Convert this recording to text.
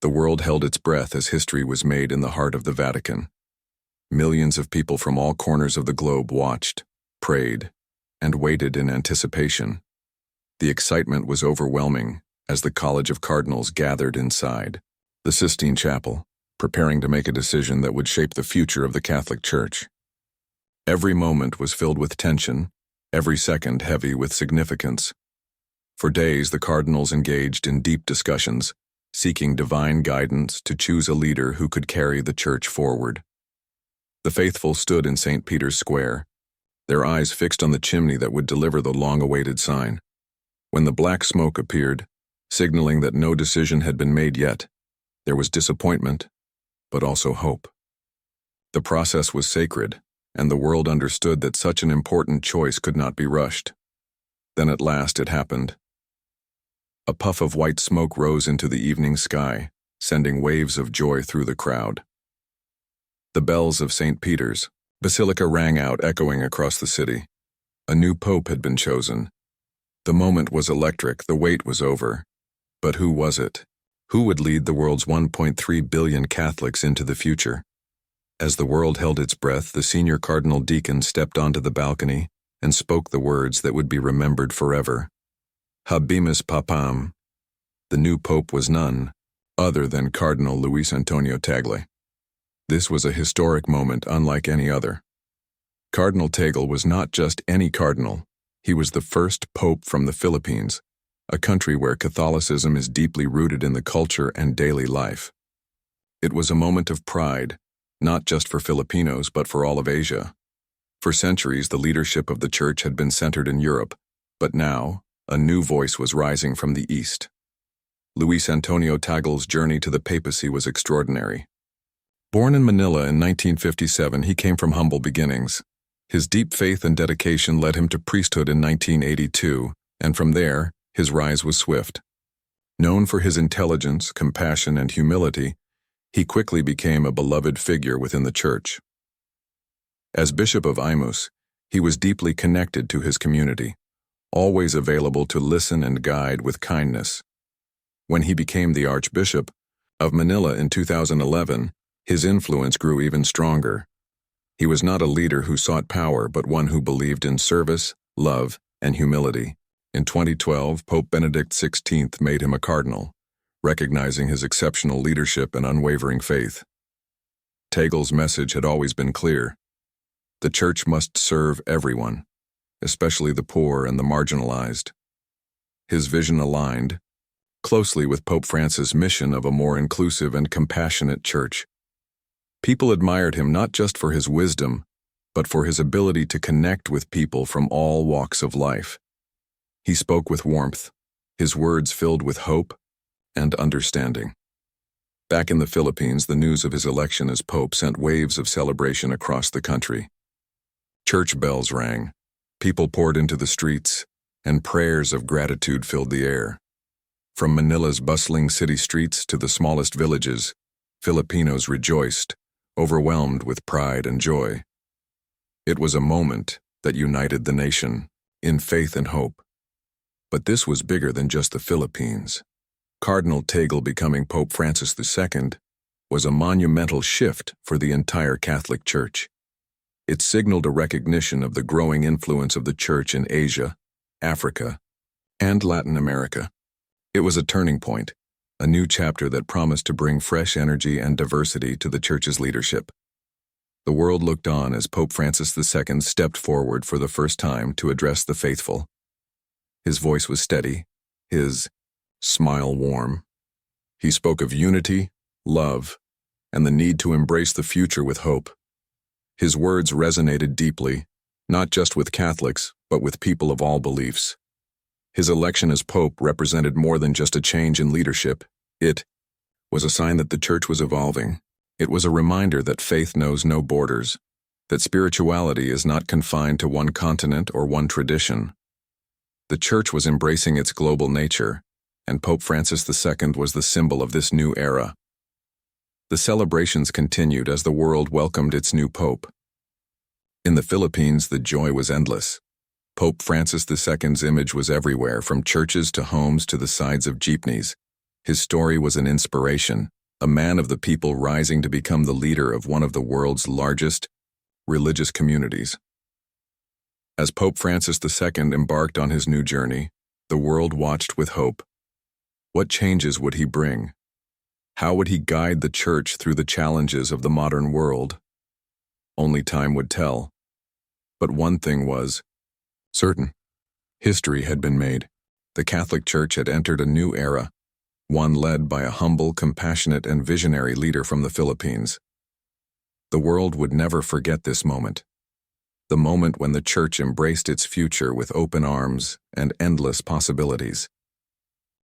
The world held its breath as history was made in the heart of the Vatican. Millions of people from all corners of the globe watched, prayed, and waited in anticipation. The excitement was overwhelming as the College of Cardinals gathered inside the Sistine Chapel, preparing to make a decision that would shape the future of the Catholic Church. Every moment was filled with tension, every second heavy with significance. For days, the cardinals engaged in deep discussions, seeking divine guidance to choose a leader who could carry the Church forward. The faithful stood in St. Peter's Square, their eyes fixed on the chimney that would deliver the long-awaited sign. When the black smoke appeared, signaling that no decision had been made yet, there was disappointment, but also hope. The process was sacred, and the world understood that such an important choice could not be rushed. Then at last it happened. A puff of white smoke rose into the evening sky, sending waves of joy through the crowd. The bells of St. Peter's Basilica rang out, echoing across the city. A new pope had been chosen. The moment was electric, the wait was over. But who was it? Who would lead the world's 1.3 billion Catholics into the future? As the world held its breath, the senior cardinal deacon stepped onto the balcony and spoke the words that would be remembered forever. Habemus papam. The new pope was none other than Cardinal Luis Antonio Tagle. This was a historic moment unlike any other. Cardinal Tagle was not just any cardinal. He was the first pope from the Philippines, a country where Catholicism is deeply rooted in the culture and daily life. It was a moment of pride, not just for Filipinos but for all of Asia. For centuries, the leadership of the Church had been centered in Europe, but now, a new voice was rising from the East. Luis Antonio Tagle's journey to the papacy was extraordinary. Born in Manila in 1957, he came from humble beginnings. His deep faith and dedication led him to priesthood in 1982, and from there, his rise was swift. Known for his intelligence, compassion, and humility, he quickly became a beloved figure within the Church. As Bishop of Habemus, he was deeply connected to his community, always available to listen and guide with kindness. When he became the Archbishop of Manila in 2011, his influence grew even stronger. He was not a leader who sought power, but one who believed in service, love, and humility. In 2012, Pope Benedict XVI made him a cardinal, recognizing his exceptional leadership and unwavering faith. Tagle's message had always been clear. The Church must serve everyone, especially the poor and the marginalized. His vision aligned closely with Pope Francis' mission of a more inclusive and compassionate Church. People admired him not just for his wisdom, but for his ability to connect with people from all walks of life. He spoke with warmth, his words filled with hope and understanding. Back in the Philippines, the news of his election as Pope sent waves of celebration across the country. Church bells rang, people poured into the streets, and prayers of gratitude filled the air. From Manila's bustling city streets to the smallest villages, Filipinos rejoiced, overwhelmed with pride and joy. It was a moment that united the nation in faith and hope. But this was bigger than just the Philippines. Cardinal Tagle becoming Pope Francis II was a monumental shift for the entire Catholic Church. It signaled a recognition of the growing influence of the Church in Asia, Africa, and Latin America. It was a turning point, a new chapter that promised to bring fresh energy and diversity to the Church's leadership. The world looked on as Pope Francis II stepped forward for the first time to address the faithful. His voice was steady, his smile warm. He spoke of unity, love, and the need to embrace the future with hope. His words resonated deeply, not just with Catholics, but with people of all beliefs. His election as Pope represented more than just a change in leadership. It was a sign that the Church was evolving. It was a reminder that faith knows no borders, that spirituality is not confined to one continent or one tradition. The Church was embracing its global nature, and Pope Francis II was the symbol of this new era. The celebrations continued as the world welcomed its new pope. In the Philippines, the joy was endless. Pope Francis II's image was everywhere, from churches to homes to the sides of jeepneys. His story was an inspiration, a man of the people rising to become the leader of one of the world's largest religious communities. As Pope Francis II embarked on his new journey, the world watched with hope. What changes would he bring? How would he guide the Church through the challenges of the modern world? Only time would tell. But one thing was certain. History had been made. The Catholic Church had entered a new era, one led by a humble, compassionate, and visionary leader from the Philippines. The world would never forget this moment. The moment when the Church embraced its future with open arms and endless possibilities.